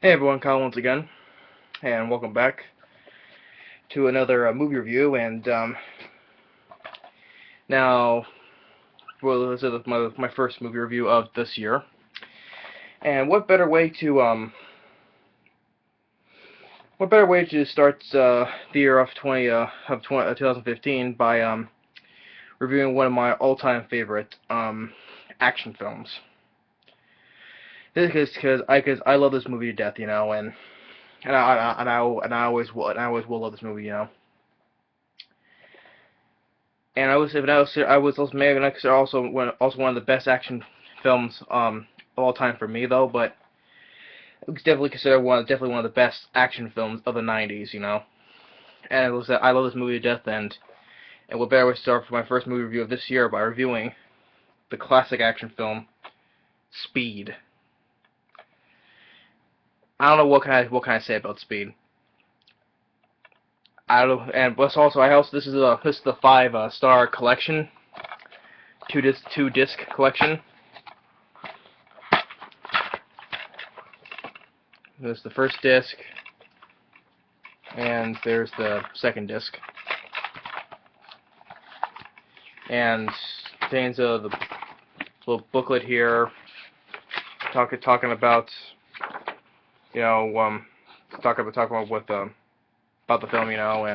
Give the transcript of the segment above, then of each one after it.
Hey everyone, Kyle once again, and welcome back to another movie review. And now, well, this is my first movie review of this year. And what better way to start the year of 2015 by reviewing one of my all-time favorite action films. This is because I love this movie to death, and I always will love this movie. And I was also maybe not consider also one of the best action films of all time for me though, but it's definitely considered definitely one of the best action films of the '90s. And I love this movie to death, and what better way to start for my first movie review of this year by reviewing the classic action film Speed. I don't know what can I say about Speed. I don't know, and plus also this is the 5-star collection, two disc collection. There's the first disc, and there's the second disc, and contains the little booklet here, talking about talking about about the film, and I'll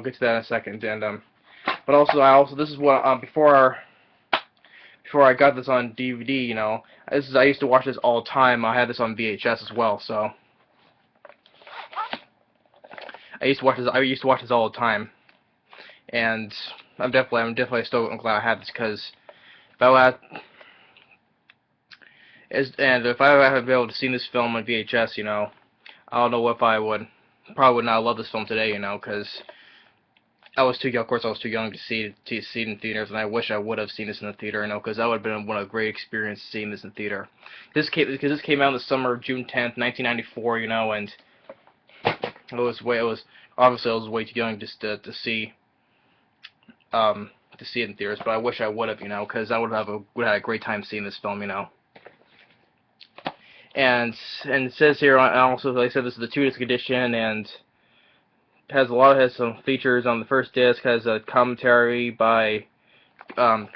get to that in a second, but also this is what before I got this on DVD, I used to watch this all the time. I had this on VHS as well, so I used to watch this all the time, and I'm definitely still glad I had this, because if I had been able to see this film on VHS, I don't know if I probably would not love this film today, because I was too young. Of course, I was too young to see it in theaters, and I wish I would have seen this in the theater, because that would have been a great experience seeing this in theater. This came out in the summer of June 10th, 1994, and obviously I was way too young just to see it in theaters, but I wish I would have, because I would have had a great time seeing this film, And it says here also, like I said, this is the 2-disc edition, and has some features on the first disc. Has a commentary by the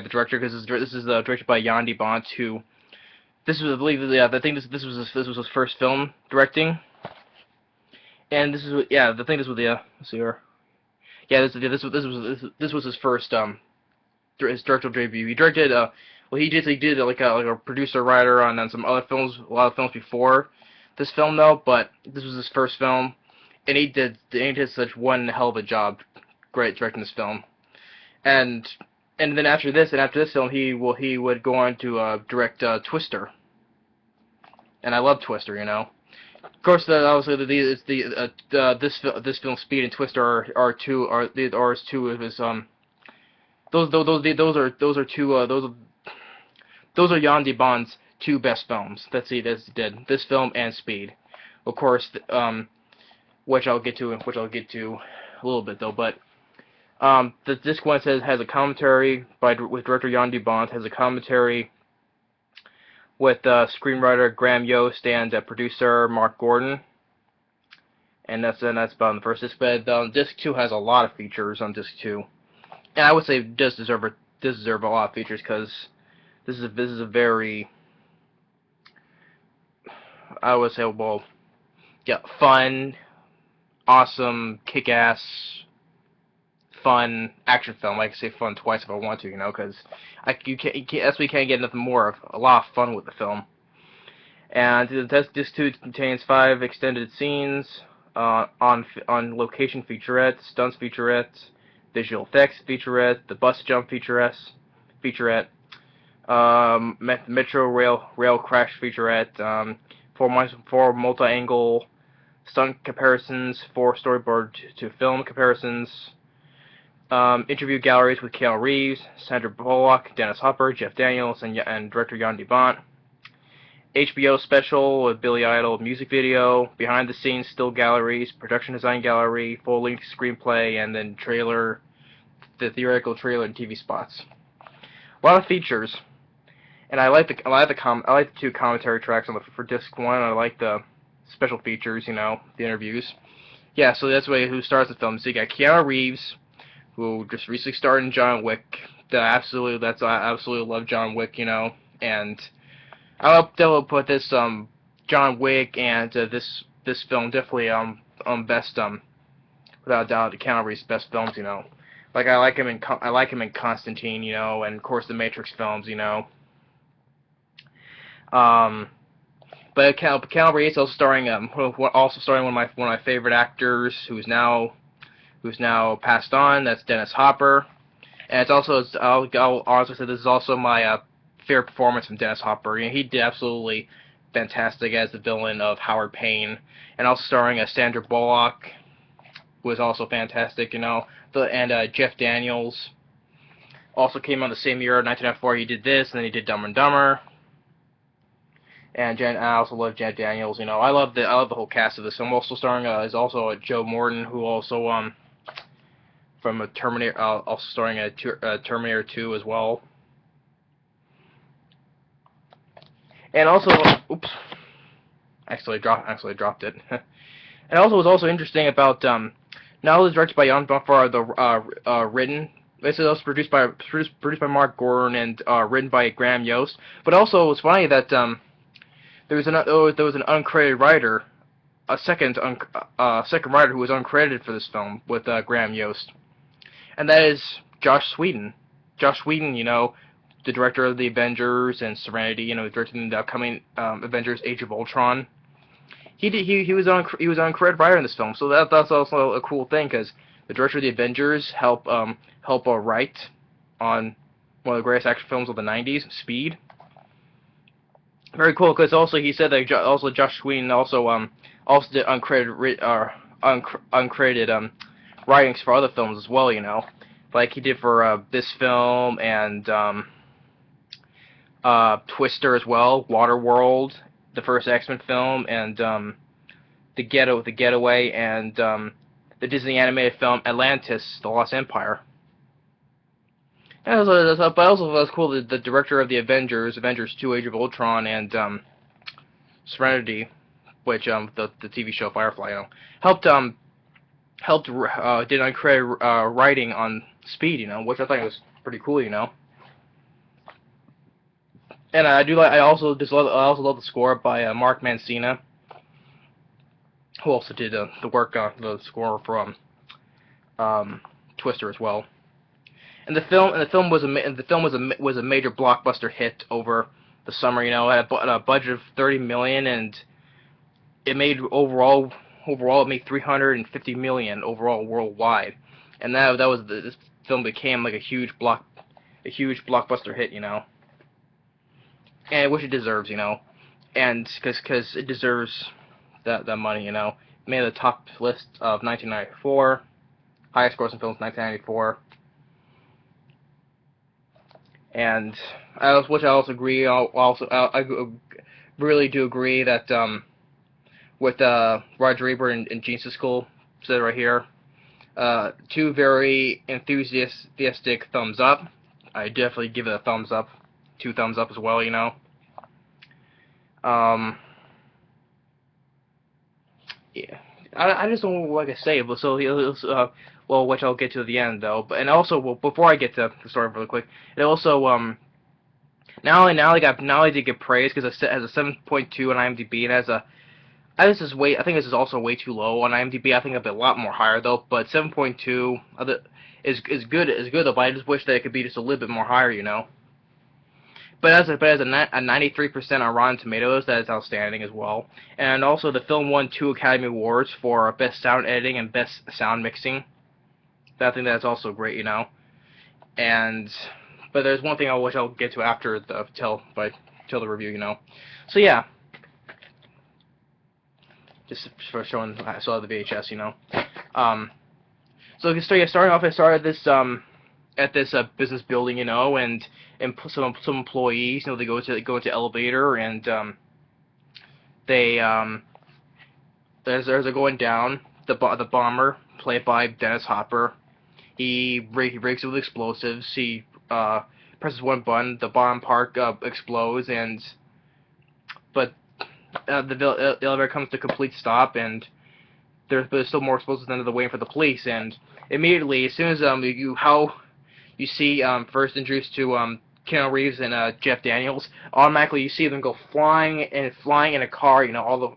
director, because this is directed by Jan de Bont, who this was, I believe, I think this was his first film directing, and this is the thing. This was let's see here, this was his first his directorial debut. He directed he did like a producer writer on some other films, a lot of films before this film though, but this was his first film. And he did such one hell of a job, great directing this film. And then after this film, he would go on to direct Twister. And I love Twister, Of course, obviously this film Speed and Twister are two of his those are Jan de Bont's two best films. That's he did, this film and Speed. Of course, which I'll get to a little bit though. But the disc one has a commentary with director Jan de Bont, has a commentary with screenwriter Graham Yost and producer Mark Gordon, and that's about on the first disc. But disc 2 has a lot of features on disc 2, and I would say does deserve a lot of features, because this is a very, I would say, fun, awesome, kick-ass, fun action film. I can say fun twice if I want to, because you can't get nothing more of a lot of fun with the film. And disc 2 contains 5 extended scenes, on location featurette, stunts featurette, visual effects featurette, the bus jump featurette, metro rail crash featurette, 4 multi-angle stunt comparisons, 4 storyboard to film comparisons, interview galleries with Keanu Reeves, Sandra Bullock, Dennis Hopper, Jeff Daniels, and director Jan de Bont. HBO special with Billy Idol music video, behind the scenes still galleries, production design gallery, full-length screenplay, and then the theoretical trailer and TV spots. A lot of features. And I like the two commentary tracks for disc one. I like the special features, the interviews. Yeah, so that's who stars the film. So you got Keanu Reeves, who just recently starred in John Wick. I absolutely love John Wick, and I hope they'll put this John Wick and this film definitely best without a doubt Keanu Reeves' best films, Like I like him in Constantine, and of course the Matrix films, Um, but Keanu Reeves also starring one of my favorite actors who's now passed on. That's Dennis Hopper, and I'll also say this is also my favorite performance from Dennis Hopper. He did absolutely fantastic as the villain of Howard Payne, and also starring Sandra Bullock, who was also fantastic. Jeff Daniels also came out the same year, 1994. He did this, and then he did Dumb and Dumber. And I also love Jan Daniels. I love the whole cast of this film. Also starring is also Joe Morton, who also from a Terminator, also starring Terminator 2 as well. And also, oops, actually dropped it. And also, what's also interesting about not only directed by Jan de Bont, written. This is also produced by Mark Gordon and written by Graham Yost. But also, it's funny that there was an uncredited writer, a second writer who was uncredited for this film with Graham Yost, and that is Joss Whedon. Joss Whedon, the director of the Avengers and Serenity, directing the upcoming Avengers: Age of Ultron. He was an uncredited writer in this film, so that's also a cool thing because the director of the Avengers helped write on one of the greatest action films of the '90s, Speed. Very cool, because also he said that Joss Whedon also did uncredited writings for other films as well, like he did for this film and Twister as well, Waterworld, the first X-Men film, and the Getaway, and the Disney animated film Atlantis: The Lost Empire. And but also it was cool that the director of the Avengers 2: Age of Ultron, and Serenity, which the TV show Firefly, helped did uncredited writing on Speed, which I think was pretty cool, And I also love the score by Mark Mancina, who also did the score from Twister as well. And the film was a major blockbuster hit over the summer. It had a budget of $30 million, and it made overall it made $350 million overall worldwide. And this film became like a huge blockbuster hit, and which it deserves, and because it deserves that money, It made the top list of 1994, highest grossing films 1994. And which I also agree. I really do agree that with Roger Ebert and Gene Siskel said right here, two very enthusiastic thumbs up. I definitely give it a thumbs up, 2 thumbs up as well. Yeah, I just don't know what I can say, but well, which I'll get to at the end though. But and also, before I get to the story really quick, it also not only did it get praise because it has a 7.2 on IMDb, and I think this is also way too low on IMDb. I think it'd be a lot more higher though. But 7.2 is good though. But I just wish that it could be just a little bit more higher, But as a 93% on Rotten Tomatoes, that is outstanding as well. And also, the film won 2 Academy Awards for Best Sound Editing and Best Sound Mixing. I think that's also great, But there's one thing which I'll get to after till the review, So yeah, just for showing I saw the VHS, So starting off, I started this at this business building, and some employees, they go into elevator, and they as they're going down, the bomber, played by Dennis Hopper, he breaks it with explosives. He presses one button, the bottom part explodes, but the elevator comes to a complete stop, and there's still more explosives than they're waiting for the police, and immediately, as soon as you see first introduced to Keanu Reeves and Jeff Daniels, automatically you see them go flying in a car. All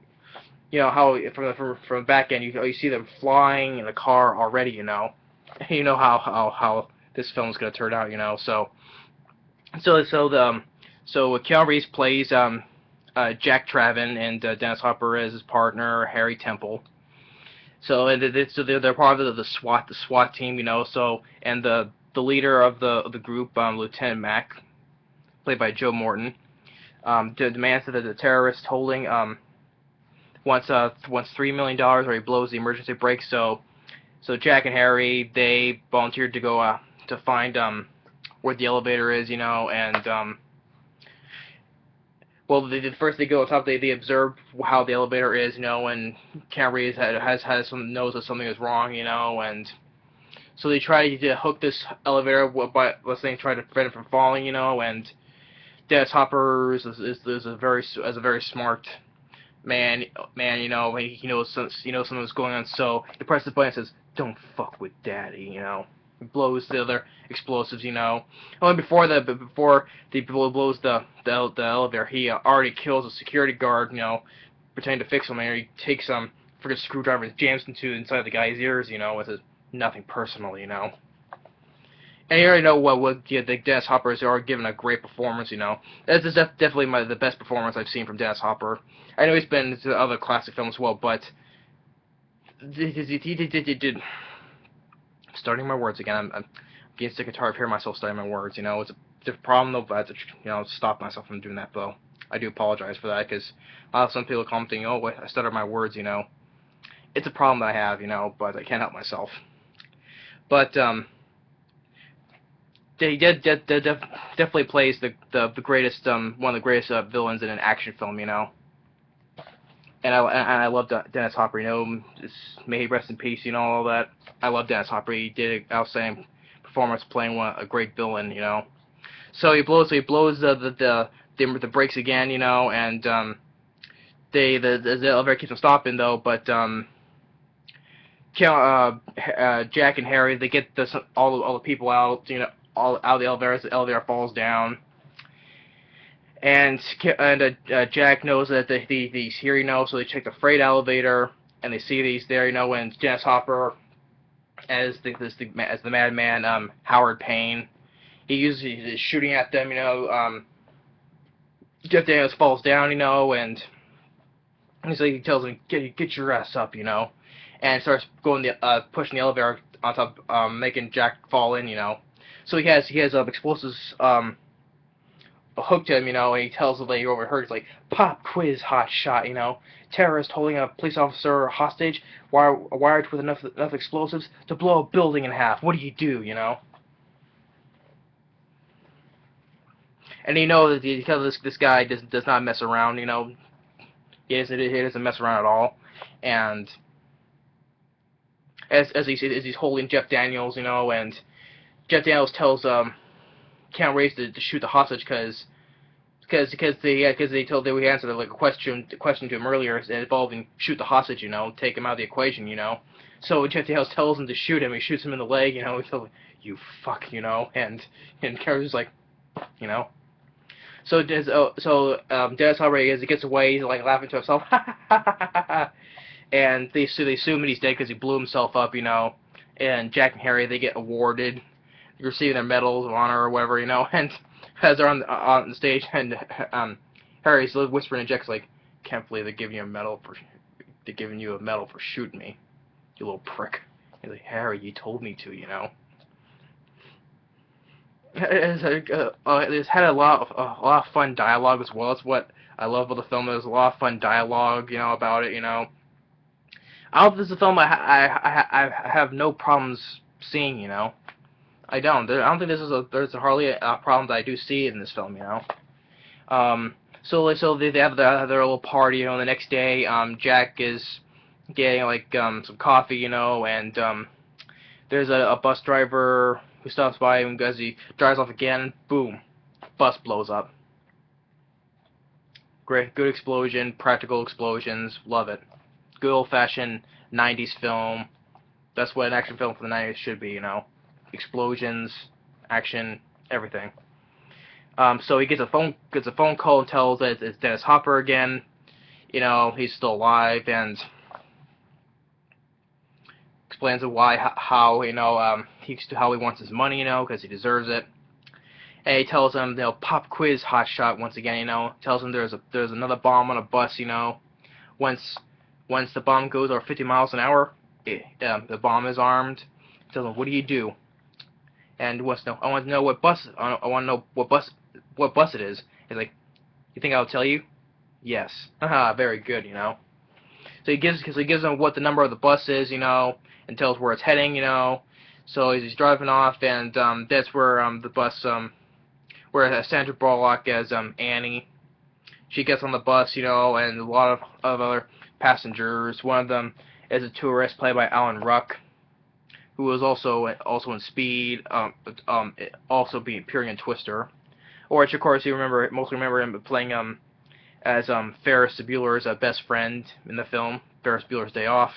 the how from the back end you see them flying in a car already. You know how this film is gonna turn out. So Keanu Reeves plays Jack Traven, and Dennis Hopper is his partner, Harry Temple. So they're part of the SWAT team, So and the leader of the group, Lieutenant Mack, played by Joe Morton, demands that the terrorist holding wants $3 million, or he blows the emergency brake. So Jack and Harry, they volunteered to go to find where the elevator is, and well, first they go on top. They observe how the elevator is, and Keanu Reeves knows that something is wrong, and so they try to hook this elevator by, let's say, try to prevent it from falling, and Dennis Hopper is a very smart man, he knows something's going on, so he presses the button and says, "Don't fuck with Daddy," He blows the other explosives, Only before he blows the elevator, he already kills a security guard, pretending to fix him, and he takes some freaking screwdriver and jams inside the guy's ears, with his nothing personal, And you already know the Dennis Hopper has already given a great performance, This is definitely the best performance I've seen from Dennis Hopper. I know he's been in other classic films as well, but he did. Starting my words again. I'm getting sick and tired of hearing myself studying my words. It's a problem though, but I have to, stop myself from doing that though. I do apologize for that, because some people commenting, "Oh, I stutter my words." It's a problem that I have, but I can't help myself. But he definitely plays the greatest one of the greatest villains in an action film, And I love Dennis Hopper, may he rest in peace, all that. I love Dennis Hopper. He did an outstanding performance playing a great villain, So he blows the brakes again, and the elevator keeps on stopping though, but Jack and Harry, they get all the people out, all out of the elevator. The elevator falls down. And Jack knows that he's here, so they check the freight elevator, and they see these there, and Dennis Hopper, as the madman, Howard Payne, he's shooting at them, Jeff Daniels falls down, and so he tells him, get your ass up, and starts pushing the elevator on top, making Jack fall in, So he has explosives hooked him, and he tells the lady overheard, he's like, "Pop quiz, hot shot, terrorist holding a police officer hostage, wired with enough explosives to blow a building in half. What do you do, And that because this guy does not mess around, he doesn't mess around at all, and as he's holding Jeff Daniels, and Jeff Daniels tells Keanu Reeves to shoot the hostage because they told that we answered like a question to him earlier involving shoot the hostage, take him out of the equation, So Jeff Daniels tells him to shoot him. He shoots him in the leg, he's like, "You fuck," and Keanu Reeves is like, So Dennis Hopper, as he gets away, he's like laughing to himself, and they assume that he's dead because he blew himself up, And Jack and Harry, they get awarded, receiving their medals of honor or whatever, and as they're on the stage, and Harry's whispering to Jack's like, "Can't believe they're giving you a medal for shooting me, you little prick." He's like, "Harry, you told me to, It's had a lot of fun dialogue as well. That's what I love about the film. There's a lot of fun dialogue, about it, I don't think this is a film I have no problems seeing, I don't think there's hardly a problem that I do see in this film, So they have their little party, the next day, Jack is getting some coffee, and there's a bus driver who stops by him as he drives off again. Boom, bus blows up. Great, good explosion, practical explosions, love it. Good old-fashioned 90s film. That's what an action film for the 90s should be, you know. Explosions, action, everything. So he gets a phone call and tells that it's Dennis Hopper again. You know, he's still alive, and explains how you know how he wants his money, you know, because he deserves it. And he tells him, you know, pop quiz hotshot once again, you know. Tells him there's another bomb on a bus, you know. Once the bomb goes over 50 miles an hour, the bomb is armed. Tells him, what do you do? And he wants to know, I want to know what bus. I want to know what bus it is. He's like, you think I'll tell you? Yes. Haha, very good, you know. So he gives him what the number of the bus is, you know, and tells where it's heading, you know. So he's driving off, and that's where the bus where Sandra Bullock as Annie. She gets on the bus, you know, and a lot of other passengers. One of them is a tourist played by Alan Ruck, who was also in Speed, also appearing in Twister, or which of course you mostly remember him playing as Ferris Bueller's best friend in the film Ferris Bueller's Day Off.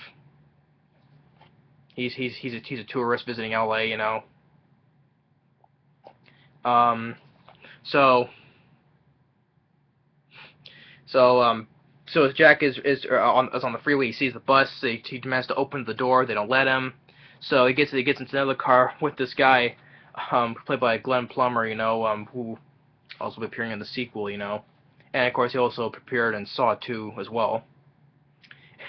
He's a tourist visiting LA, you know. So as Jack is on the freeway, he sees the bus. He demands to open the door. They don't let him. So he gets into another car with this guy, played by Glen Plummer, you know, who also appearing in the sequel, you know, and of course he also appeared in Saw 2 as well.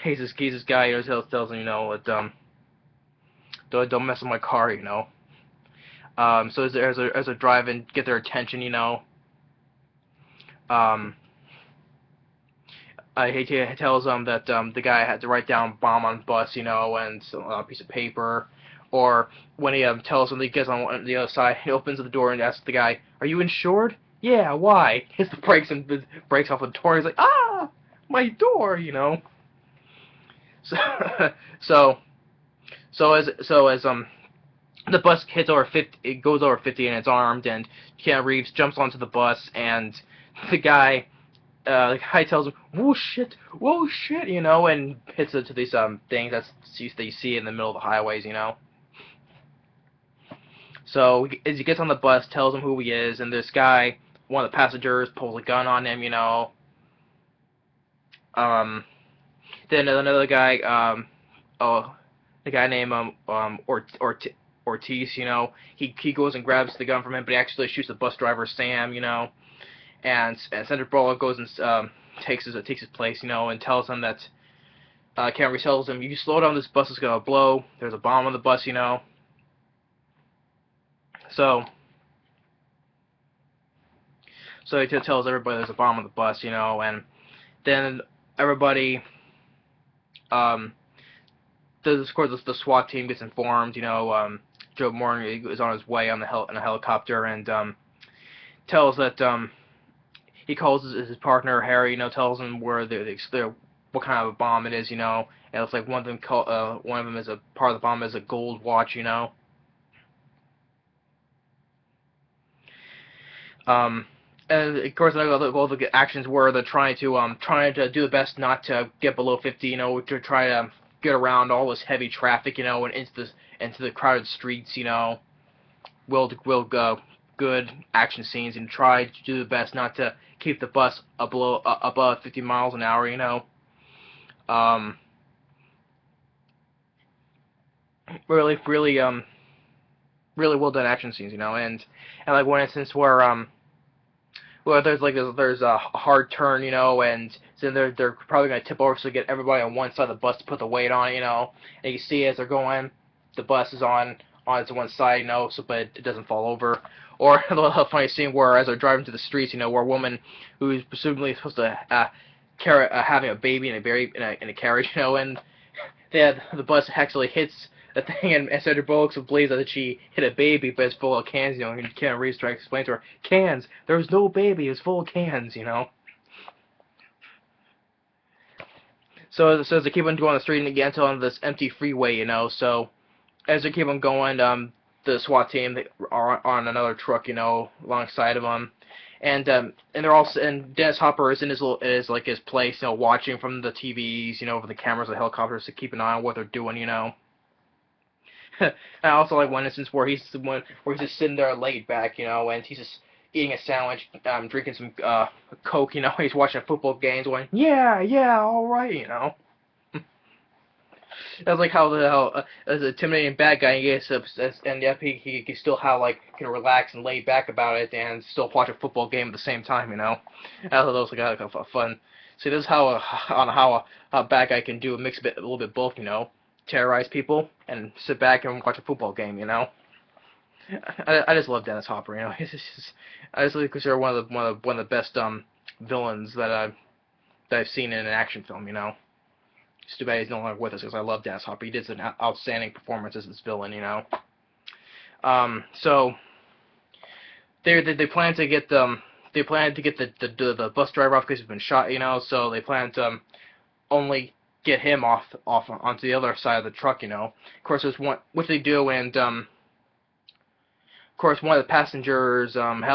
He's this guy, you know, tells him, you know, that don't mess with my car, you know. So as they're driving, get their attention, you know. He tells them that the guy had to write down bomb on bus, you know, and a piece of paper. Or when he tells him that he gets on the other side, he opens the door and asks the guy, "Are you insured?" "Yeah, why?" Hits the brakes and breaks off the door. He's like, "Ah, my door," you know. So as the bus hits over 50, it goes over 50 and it's armed, and Keanu Reeves jumps onto the bus, and the guy tells him, whoa shit, you know, and hits it to these things that you see in the middle of the highways, you know. So as he gets on the bus, tells him who he is, and this guy, one of the passengers, pulls a gun on him, you know. Then another guy, the guy named Ortiz, you know, he goes and grabs the gun from him, but he actually shoots the bus driver Sam, you know. And Sandra Bullock goes and takes his place, you know, and tells him that Keanu Reeves tells him, "You slow down, this bus is gonna blow. There's a bomb on the bus, you know." So he tells everybody there's a bomb on the bus, you know, and then everybody, of course, the SWAT team gets informed, you know. Joe Morton is on his way in a helicopter, and tells that he calls his partner Harry, you know, tells him where what kind of a bomb it is, you know. And it's like one of them is a part of the bomb is a gold watch, you know. And of course, all the actions were they're trying to do the best not to get below 50, you know, to try to get around all this heavy traffic, you know, and into the crowded streets, you know. Good action scenes, and try to do the best not to keep the bus above 50 miles an hour, you know. Really well done action scenes, you know, and like one instance where there's a hard turn, you know, and so they're probably gonna tip over, so get everybody on one side of the bus to put the weight on it, you know, and you see as they're going, the bus is on its one side, you know, so but it doesn't fall over. Or a little funny scene where as they're driving through the streets, you know, where a woman who is presumably supposed to having a baby in a carriage, you know, and the bus actually hits the thing, and Sandra Bullock believes that she hit a baby, but it's full of cans, you know, and Keanu Reeves trying to explain to her, cans, there was no baby, it was full of cans, you know. So as they keep on going on the street and they get onto this empty freeway, you know, so as they keep on going, the SWAT team that are on another truck, you know, alongside of him. And they're all, and Dennis Hopper is in his place, you know, watching from the TVs, you know, over the cameras, the helicopters, to keep an eye on what they're doing, you know. And I also like one instance where he's just sitting there laid back, you know, and he's just eating a sandwich, drinking some Coke, you know. He's watching football games, going, yeah, all right, you know. That's like how as a intimidating bad guy, he gets and yet he can still can relax and lay back about it and still watch a football game at the same time, you know. I thought that was like a fun. See, this is how a bad guy can do a little bit both, you know, terrorize people and sit back and watch a football game, you know. I just love Dennis Hopper, you know. I just really consider one of the best villains that I've seen in an action film, you know. It's too bad he's no longer with us because I love Dennis Hopper. He did an outstanding performance as this villain, you know. So they plan to get the bus driver off because he's been shot, you know. So they plan to only get him off onto the other side of the truck, you know. Of course, there's one which they do, and of course one of the passengers, named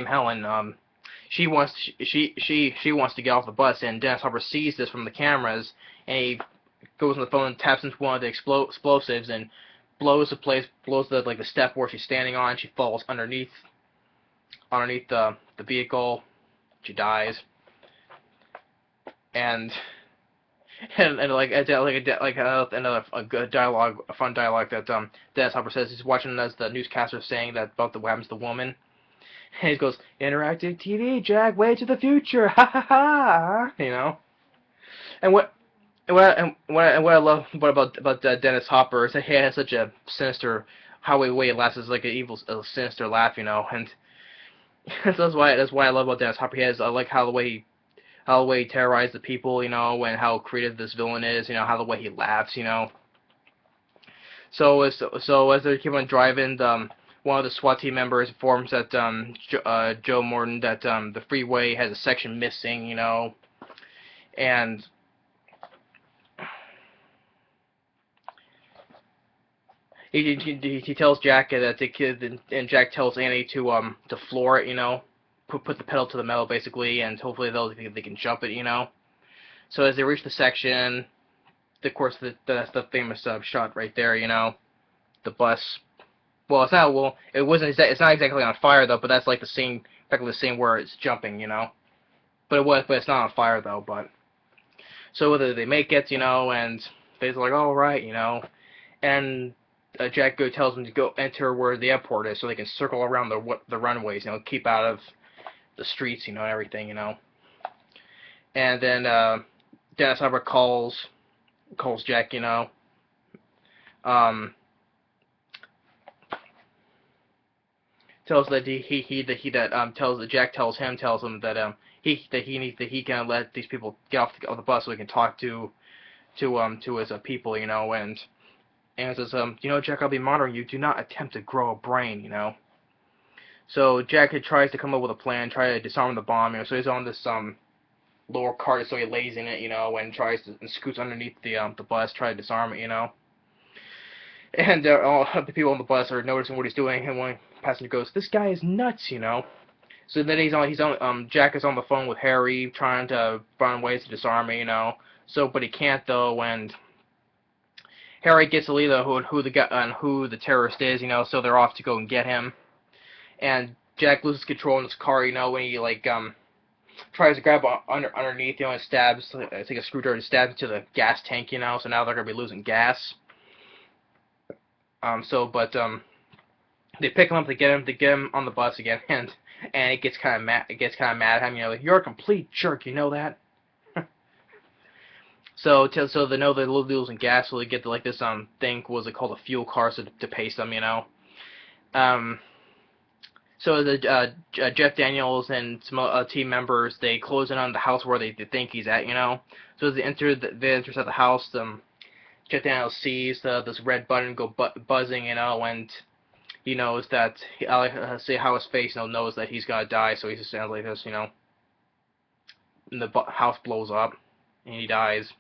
Helen, she wants to get off the bus, and Dennis Hopper sees this from the cameras, and he goes on the phone and taps into one of the explosives and blows the step where she's standing on. She falls underneath the vehicle. She dies, and another good dialogue, a fun dialogue that Dennis Hopper says. He's watching as the newscaster saying that about what happens to the woman. And he goes, interactive TV, Jack, way to the future, ha ha ha, you know. And what I love about Dennis Hopper is that he has such a sinister, way he laughs is like an evil, sinister laugh, you know. And that's why I love about Dennis Hopper. I like how the way he terrorizes the people, you know, and how creative this villain is, you know, how the way he laughs, you know. So as they keep on driving, one of the SWAT team members informs that Joe Morton that the freeway has a section missing, you know, and he tells Jack that the kid, and Jack tells Annie to floor it, you know, put the pedal to the metal basically, and hopefully they can jump it, you know. So as they reach the section, of course that's the famous shot right there, you know, the bus. Well, it's not. Well, it's not exactly on fire though. But that's like exactly the scene where it's jumping, you know. But it's not on fire though. But so whether they make it, you know, and they're like, all right, you know, and Jack tells them to go enter where the airport is, so they can circle around the runways, you know, keep out of the streets, you know, and everything, you know. And then Dennis Hopper calls Jack, you know. Tells that Jack tells him that he can let these people get off the bus so he can talk to his people, you know, and says, you know, Jack, I'll be monitoring you. Do not attempt to grow a brain, you know. So Jack tries to come up with a plan, try to disarm the bomb, you know. So he's on this lower cart, so he lays in it, you know, and scoots underneath the bus, try to disarm it, you know. And all the people on the bus are noticing what he's doing, and one passenger goes, "This guy is nuts," you know. So then Jack is on the phone with Harry, trying to find ways to disarm it, you know. So, but he can't though, and Harry gets to lead who the terrorist is, you know. So they're off to go and get him, and Jack loses control in his car, you know, when he tries to grab underneath, you know, and stabs, I think a screwdriver, stabs into the gas tank, you know. So now they're gonna be losing gas. They pick him up to get him on the bus again, and it gets kind of mad. It gets kind of mad at him, you know, like, you're a complete jerk, you know that. So they know they're losing gas, so they get to this thing, what was it called, a fuel car, so to pace them, you know. So the Jeff Daniels and some team members, they close in on the house where they think he's at, you know. So as they enter at the house, Jeff Daniels sees this red button go buzzing, you know, and he knows that see how his face, you know, knows that he's gonna die. So he just sounds like this, you know. And the house blows up, and he dies.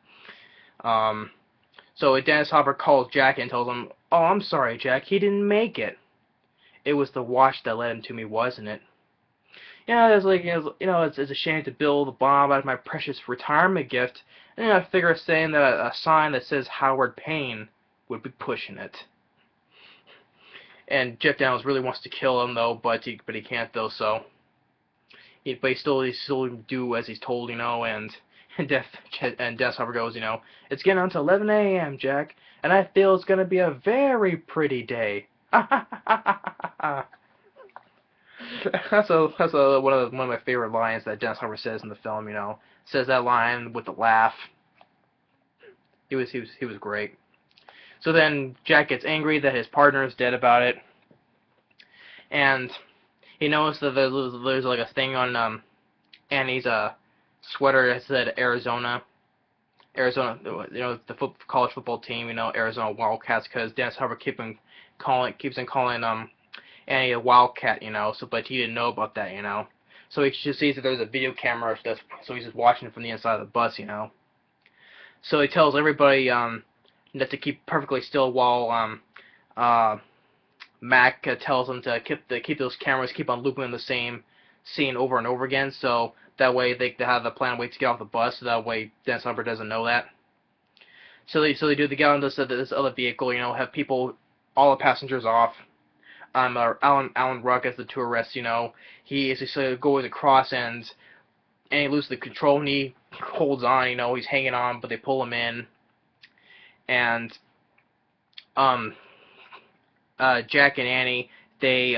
So Dennis Hopper calls Jack and tells him, "Oh, I'm sorry, Jack. He didn't make it. It was the watch that led him to me, wasn't it? It's like, it's a shame to build a bomb out of my precious retirement gift. And I figure saying that a sign that says Howard Payne would be pushing it." And Jeff Daniels really wants to kill him though, but he can't though. So, but he still do as he's told, And Dennis Hopper goes, "It's getting on to 11 a.m., Jack, and I feel it's gonna be a very pretty day." That's one of my favorite lines that Dennis Hopper says in the film. Says that line with the laugh. He was great. So then Jack gets angry that his partner is dead about it, and he knows that there's like a thing on Annie's sweater that said Arizona, the college football team, Arizona Wildcats, because Dennis Hopper keeps on calling Annie a Wildcat, so but he didn't know about that, So he just sees that there's a video camera, so he's just watching it from the inside of the bus, So he tells everybody that to keep perfectly still while Mac tells them to keep those cameras keep on looping the same scene over and over again, so that way they have the plan wait to get off the bus, so that way Dennis Hopper doesn't know that. So they get on this other vehicle, have people, all the passengers off. Alan Ruck as the tourist, he goes across and he loses the control and he holds on, he's hanging on, but they pull him in, and Jack and Annie they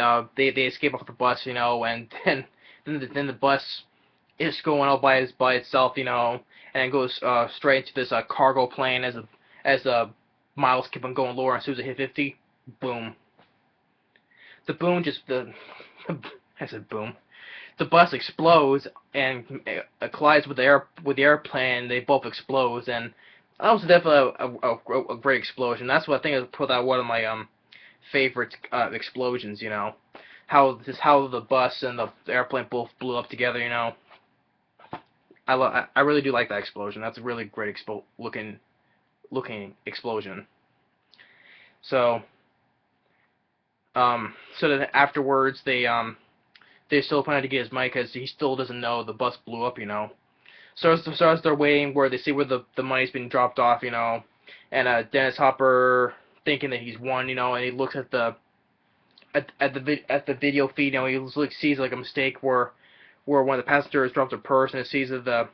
escape off the bus, and then the bus is going all by itself, and it goes straight into this cargo plane as the miles keep on going lower, and as soon as it hit 50, boom. The boom I said boom. The bus explodes and collides with the airplane. They both explode, and that was definitely a great explosion. That's what I think is one of my favorite explosions. How the bus and the airplane both blew up together. I really do like that explosion. That's a really great looking explosion. So then afterwards they still planning to get his mic because he still doesn't know the bus blew up, So as they're waiting, where they see where the money's been dropped off, and Dennis Hopper thinking that he's won, and he looks at the video feed, he sees like a mistake where one of the passengers dropped a purse, and it sees the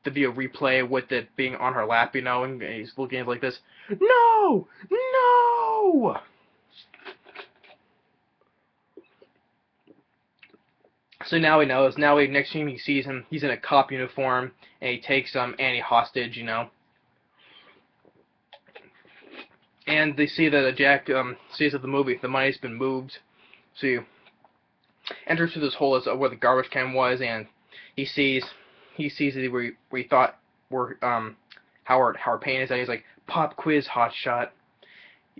video replay with it being on her lap, and he's looking at it like this. No! No! So now he knows. Now next time he sees him, he's in a cop uniform, and he takes Annie hostage, And they see that Jack sees that the money's been moved. So he enters through this hole where the garbage can was, and he sees it where he thought where Howard Payne is at. He's like, "Pop quiz, hotshot.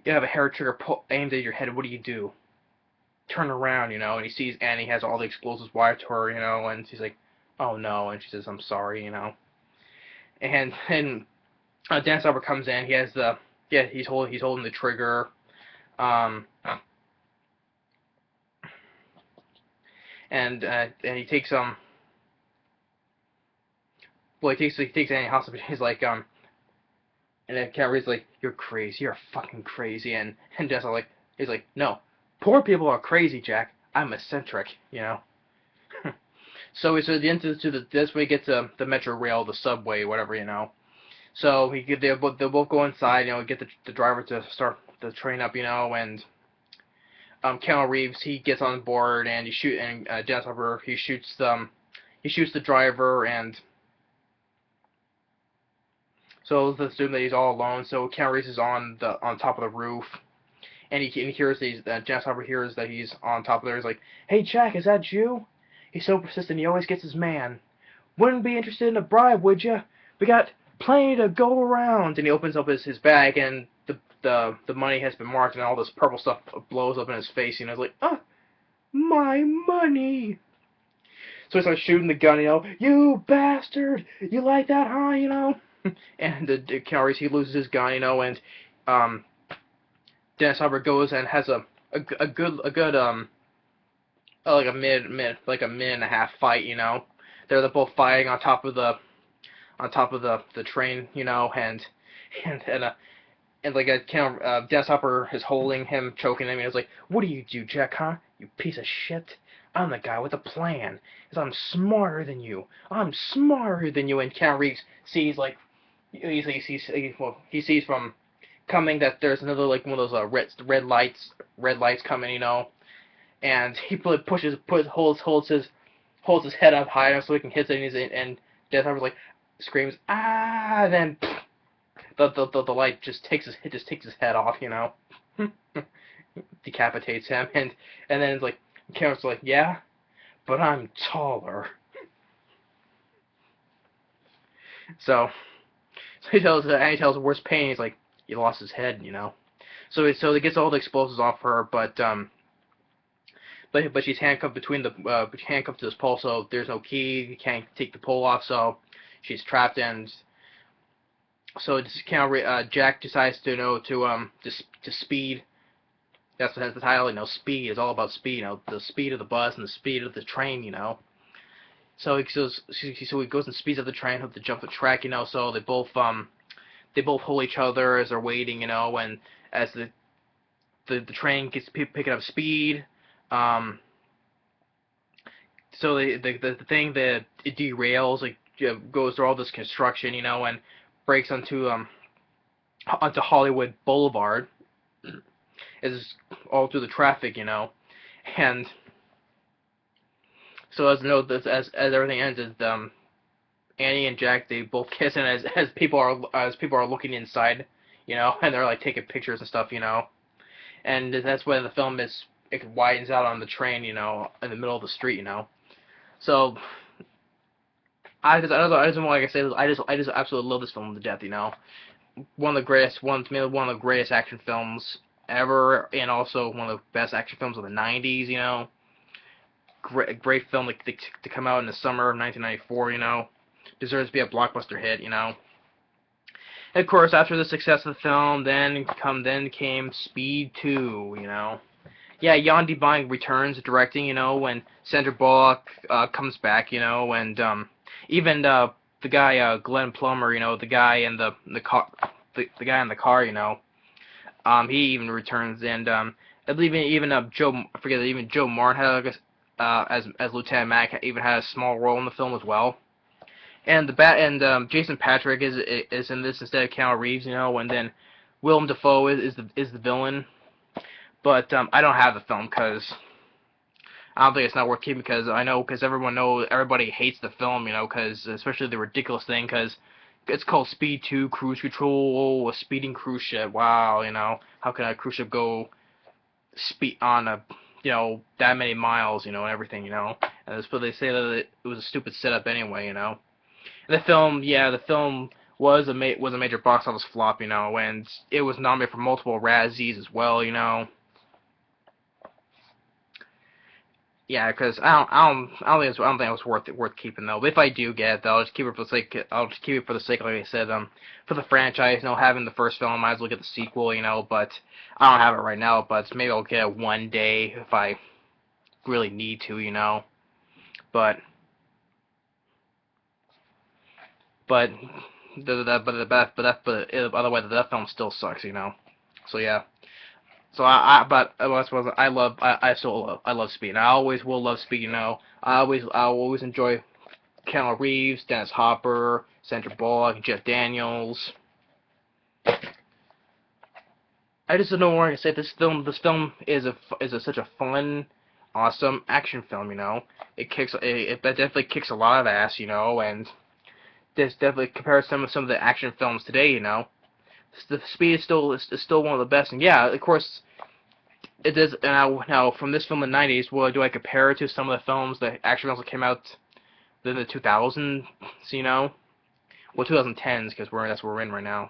You have a hair trigger aimed at your head. What do you do?" Turn around, and he sees Annie has all the explosives wired to her, and she's like, "Oh no," and she says, "I'm sorry," And Dennis Hopper comes in. He has he's holding the trigger, and he takes he takes Annie hostage. He's like and then Keanu Reeves like, "You're crazy. You're fucking crazy," and Dennis Hopper he's like, "No. Poor people are crazy, Jack. I'm eccentric, So it's at the end this way get to the metro rail, the subway, whatever, So they'll both go inside, get the driver to start the train up, and Keanu Reeves he gets on board and Dennis Hopper he shoots the driver, and so let's assume that he's all alone. So Keanu Reeves is on top of the roof. And he hears Dennis Hopper hears that he's on top of there. He's like, "Hey, Jack, is that you?" He's so persistent, he always gets his man. "Wouldn't be interested in a bribe, would you? We got plenty to go around." And he opens up his bag, and the money has been marked, and all this purple stuff blows up in his face. He's like, my money. So he starts shooting the gun, "You bastard! You like that, huh, and Keanu Reeves, he loses his gun, and um, Dennis Hopper goes and has a good like a minute and a half fight, They're both fighting on top of the train, and like Dennis Hopper is holding him, choking him, and he's like, "What do you do, Jack? Huh? You piece of shit! I'm the guy with a plan. Cause I'm smarter than you. I'm smarter than you." And Keanu Reeves sees like he sees from coming that there's another like one of those red lights coming, and he holds his head up high so he can hit it, and Dennis Hopper's like screams ah, and then the light just takes his head off, decapitates him, and then it's like Keanu's like, yeah, but I'm taller. So he tells worst pain. He's like, he lost his head, So he gets all the explosives off her, but she's handcuffed handcuffed to this pole, so there's no key. You can't take the pole off, so she's trapped, and so Jack decides to speed. That's the title, Speed is all about speed, the speed of the bus and the speed of the train, So he goes and speeds up the train, hope to jump the track, So they both hold each other as they're waiting, and as the train gets picking up speed, so the thing that it derails, like goes through all this construction, and breaks onto Hollywood Boulevard, is all through the traffic, and so as everything ends, is Annie and Jack, they both kiss, and as people are looking inside, and they're like taking pictures and stuff, and that's when the film it widens out on the train, in the middle of the street, So I just like I said, I just absolutely love this film to death, one of the greatest action films ever, and also one of the best action films of the 90s, great film to come out in the summer of 1994, deserves to be a blockbuster hit, And of course, after the success of the film, then came Speed 2, Yeah, Jan de Bont returns directing, when Sandra Bullock comes back, and even the guy Glen Plummer, the guy in the car, the guy in the car, he even returns, and I believe even even Joe Morton had as Lieutenant Mac even had a small role in the film as well. And Jason Patrick is in this instead of Keanu Reeves, and then Willem Dafoe is the villain. But I don't have the film because I don't think it's not worth keeping, because everybody hates the film, because especially the ridiculous thing, because it's called Speed 2 Cruise Control, a speeding cruise ship. Wow, how can a cruise ship go speed on that many miles, and everything, and but they say that it was a stupid setup anyway, The film was a major box office flop, and it was nominated for multiple Razzies as well, Yeah, because I don't think it was worth keeping though. But if I do get it, though, I'll just keep it for the sake. I'll just keep it for the sake, like I said, for the franchise. Having the first film, I might as well get the sequel, But I don't have it right now. But maybe I'll get it one day if I really need to, But otherwise that film still sucks, So yeah. So I love Speed. And I always will love Speed. I always enjoy Keanu Reeves, Dennis Hopper, Sandra Bullock, Jeff Daniels. I just don't know what to say. This film is such a fun, awesome action film. It definitely kicks a lot of ass. And this definitely compares some of the action films today. The Speed is still one of the best, and yeah, of course, it is. Now from this film in the 90s, well, do I compare it to some of the action films that came out in the 2000s? Well, 2010s, because that's where we're in right now.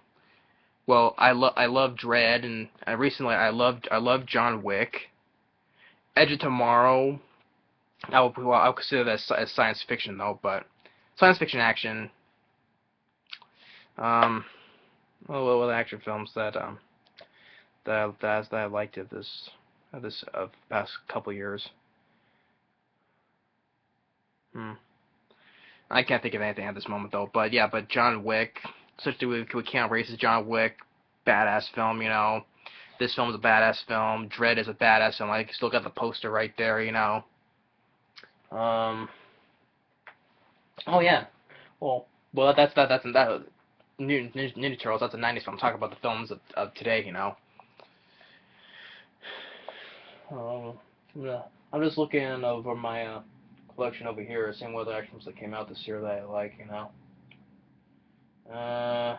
Well, I love Dread, and recently I loved John Wick. Edge of Tomorrow. I'll consider that as science fiction though, but science fiction action. Um, what action films that I liked of this past couple years. Hmm. I can't think of anything at this moment though. But yeah, but John Wick, especially with Keanu Reeves, John Wick, badass film. This film is a badass film. Dread is a badass film. I still got the poster right there. Um. Oh yeah. Well, that's Ninja Turtles. That's a '90s film. I'm talking about the films of today. Um, yeah. I'm just looking over my collection over here, seeing what other films that came out this year that I like. Uh.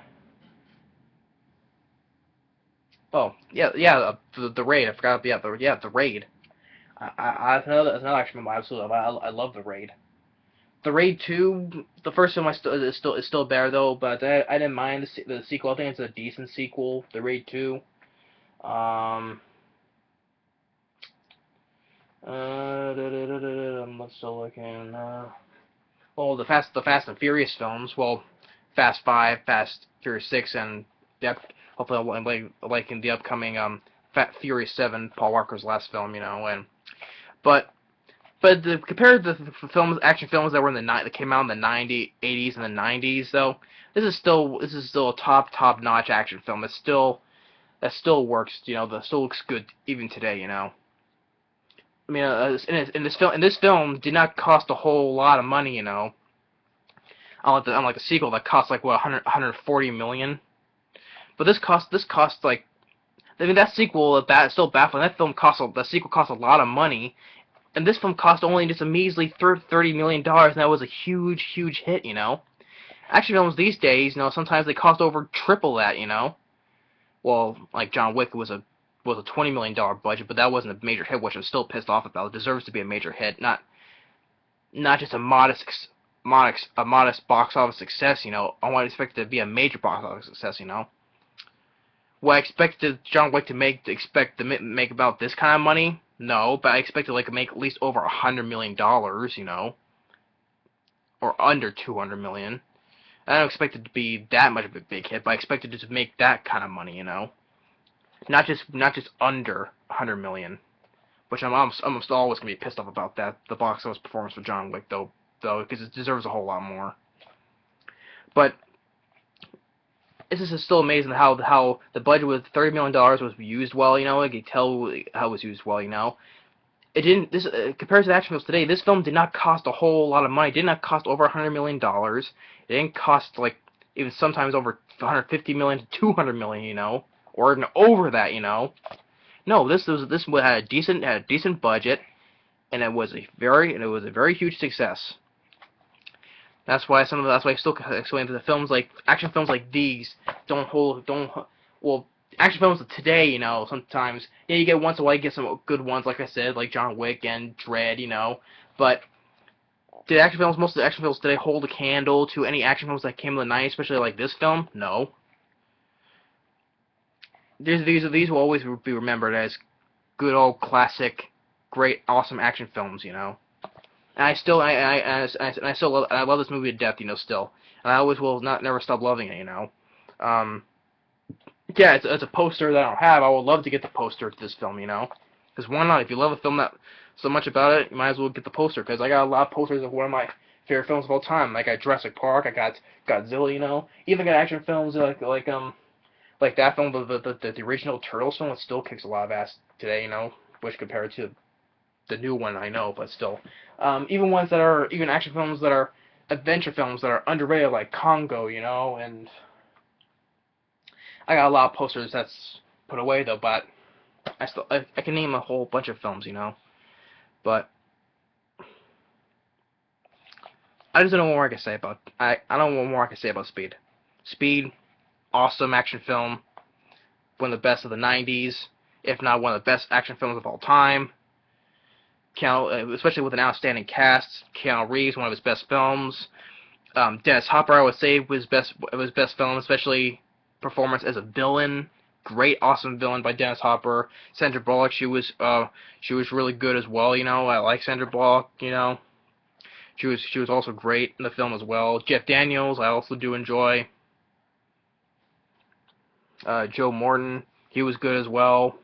Oh the Raid. I forgot. The Raid. That's another action film. Absolutely, I love the Raid. The Raid 2, the first film is still better though, but I didn't mind the sequel. I think it's a decent sequel. The Raid 2. Um. I'm still looking. Well, the Fast and Furious films. Well, Fast 5, Fast Furious 6, and hopefully I'll like in the upcoming Furious 7, Paul Walker's last film. And but compared to the action films that were that came out in the '80s and the '90s, though, this is still a top notch action film. That still works. That still looks good even today. I mean, in this film did not cost a whole lot of money. Unlike the sequel that cost like what 140 million. But this cost like, I mean, that sequel that still baffling. The sequel cost a lot of money, and this film cost only just a measly $30 million, and that was a huge hit. Action films these days, sometimes they cost over triple that. Well, like John Wick was a $20 million budget, but that wasn't a major hit, which I'm still pissed off about. It deserves to be a major hit, not just a modest box office success. I want to expect it to be a major box office success. What I expected John Wick to make about this kind of money? No, but I expected like to make at least over $100 million. Or under 200 million. I don't expect it to be that much of a big hit, but I expected it to make that kind of money. Not just under 100 million. Which I'm still always gonna be pissed off about that. The box office performance for John Wick though, because it deserves a whole lot more. But it's just still amazing how the budget with $30 million was used well. I could tell how it was used well. It didn't. This compared to the action films today, this film did not cost a whole lot of money. It did not cost over $100 million. It didn't cost like even sometimes over 150 million to 200 million. Or even over that. No, this had a decent budget, and it was a very huge success. That's why I still explain that the action films like these well, action films of today, sometimes you get once in a while you get some good ones, like I said, like John Wick and Dread, but most of the action films today hold a candle to any action films that came in the '90s, especially like this film? No. These will always be remembered as good old classic, great, awesome action films. And I love this movie to death. Still, and I always will never stop loving it. Yeah, it's a poster that I don't have. I would love to get the poster to this film. Because why not? If you love a film that so much about it, you might as well get the poster. Because I got a lot of posters of one of my favorite films of all time. I got Jurassic Park. I got Godzilla. Even got action films like that film, the original Turtles film, it still kicks a lot of ass today, which compared to the new one, I know, but still. Even action films that are adventure films that are underrated, like Congo, and I got a lot of posters that's put away, though, but I can name a whole bunch of films, but I just don't know what more I can say about, I don't know what more I can say about Speed. Speed, awesome action film, one of the best of the '90s, if not one of the best action films of all time. Especially with an outstanding cast. Keanu Reeves, one of his best films. Dennis Hopper, I would say, was his best film, especially performance as a villain. Great, awesome villain by Dennis Hopper. Sandra Bullock, she was really good as well. I like Sandra Bullock. She was also great in the film as well. Jeff Daniels, I also do enjoy. Joe Morton, he was good as well.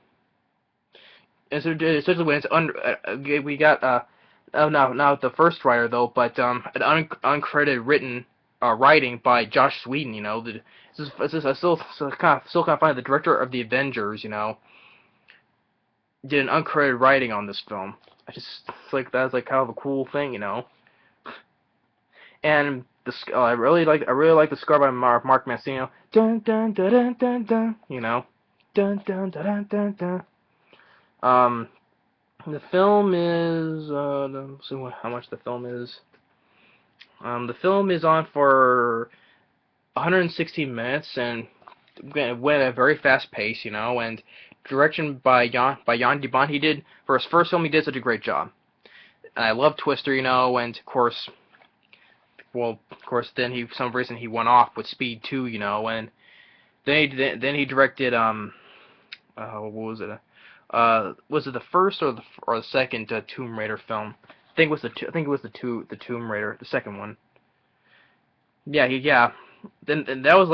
Especially when it's we got not the first writer though, but an uncredited written writing by Josh Whedon. You know, I still kind of find the director of the Avengers. You know, did an uncredited writing on this film. It's like that's like kind of a cool thing, you know. And I really like the score by Mark Mancino. Dun dun dun dun dun dun. You know, dun dun dun dun dun dun. The film is let's see how much the film is. The film is on for 116 minutes and went at a very fast pace, you know, and direction by Jan de Bont. He did for his first film. He did such a great job, and I love Twister, you know, and of course, then for some reason he went off with Speed 2, you know, and then he directed what was it? Was it the first or the second Tomb Raider film? I think it was the Tomb Raider, the second one. Yeah. Then that was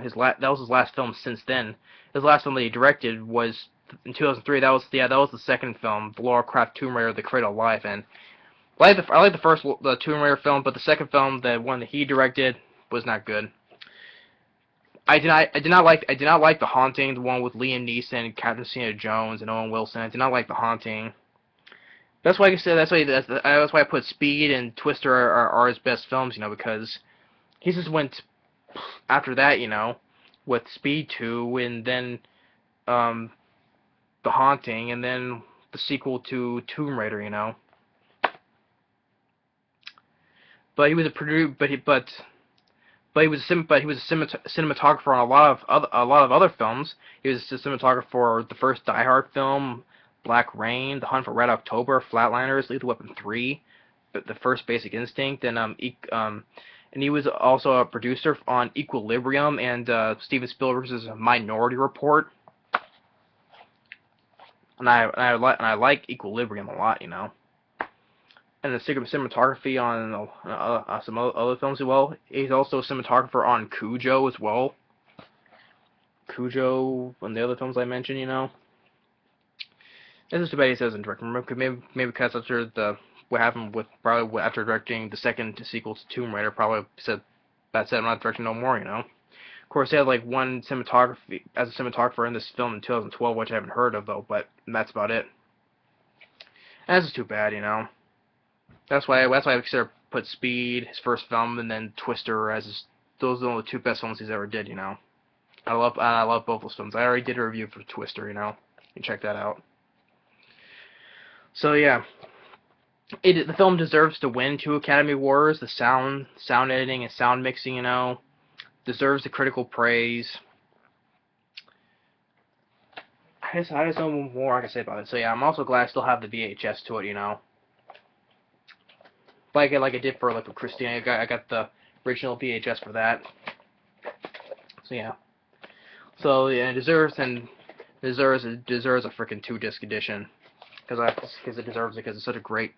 his last film since then. His last film that he directed was in 2003. That was the second film, the Lara Croft Tomb Raider: The Cradle of Life, and I like the Tomb Raider film, but the second film, the one that he directed, was not good. I did not like The Haunting, the one with Liam Neeson, Catherine Zeta-Jones, and Owen Wilson. I did not like The Haunting. That's why I put Speed and Twister are his best films, you know, because he just went after that, you know, with Speed 2, and then The Haunting, and then the sequel to Tomb Raider, you know. But he was a cinematographer on a lot of other films. He was a cinematographer for the first Die Hard film, Black Rain, The Hunt for Red October, Flatliners, Lethal Weapon 3, the first Basic Instinct, and he was also a producer on Equilibrium and Steven Spielberg's Minority Report. And I like Equilibrium a lot, you know. And the cinematography on some other films as well. He's also a cinematographer on Cujo as well. Cujo and the other films I mentioned, you know. It's just too bad he doesn't direct. Maybe because after what happened after directing the second sequel to Tomb Raider, probably said I'm not directing no more, you know. Of course, he had like one cinematography as a cinematographer in this film in 2012, which I haven't heard of though, but that's about it. And that's just too bad, you know. That's why I consider put Speed, his first film, and then Twister as those are the two best films he's ever did, you know. I love both those films. I already did a review for Twister, you know. You can check that out. So yeah, the film deserves to win 2 Academy Awards. The sound editing and sound mixing, you know, deserves the critical praise. I just don't know more I can say about it. So yeah, I'm also glad I still have the VHS to it, you know. Like I did for with Christina, I got the original VHS for that. So yeah. So yeah, it deserves a freaking 2-disc edition because it deserves it because it's such a great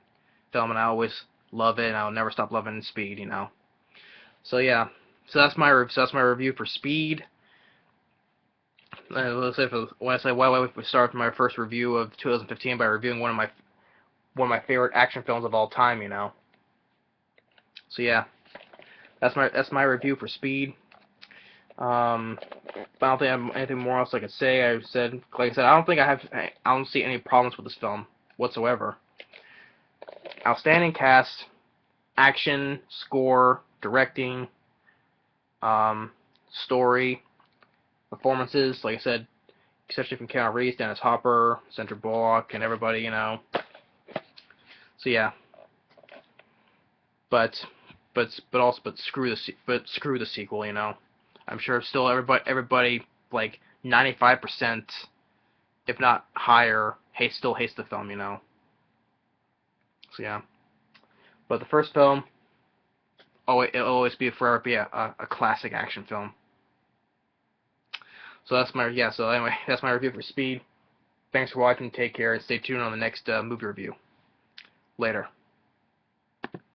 film and I always love it and I'll never stop loving Speed, you know. So yeah. So that's my review for Speed. Let's say why we start my first review of 2015 by reviewing one of my favorite action films of all time, you know. So yeah, that's my review for Speed. I don't think I have anything more else I could say. Like I said, I don't see any problems with this film whatsoever. Outstanding cast, action, score, directing, story, performances. Like I said, especially from Keanu Reeves, Dennis Hopper, Sandra Bullock, and everybody, you know. So yeah. But screw the sequel, you know. I'm sure still everybody like 95%, if not higher, still hates the film, you know. So yeah. But the first film, it'll always forever be a classic action film. So so anyway, that's my review for Speed. Thanks for watching. Take care and stay tuned on the next movie review. Later.